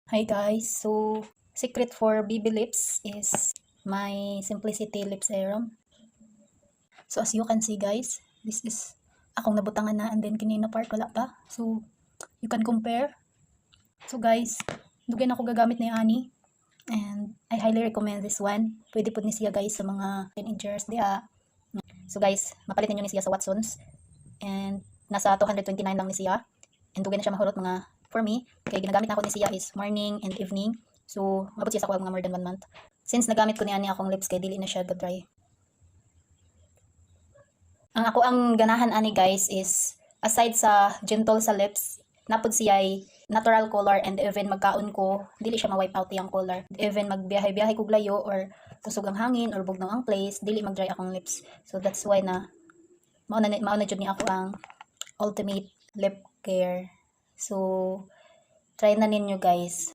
Hi guys, so secret for BB Lips is my Simplicity Lip Serum. So as you can see guys, this is akong nabutangan na and then kinina part wala pa. So you can compare. So guys, dugay na ako gagamit ni ani and I highly recommend this one. Pwede po ni siya guys sa mga teenagers diha. So guys, mapalitan niyo ni siya sa Watsons and nasa 229 lang ni siya. And dugay na siya mahurot mga for me, kaya ginagamit na ako ni siya is morning and evening. So, mabot siya sa kuha mga more than 1 month. Since nagamit ko niya akong lips kay dili na siya dry. Ang ganahan ani guys is aside sa gentle sa lips, napod siya ay natural color and even magkaon ko, dili siya ma-wipe out yung color. Even magbiyahe-biyahe ko glayo or kusog ang hangin or bugnaw ang place, dili mag-dry akong lips. So that's why na mao na jud ni ako ang ultimate lip care. So try na ninyo guys.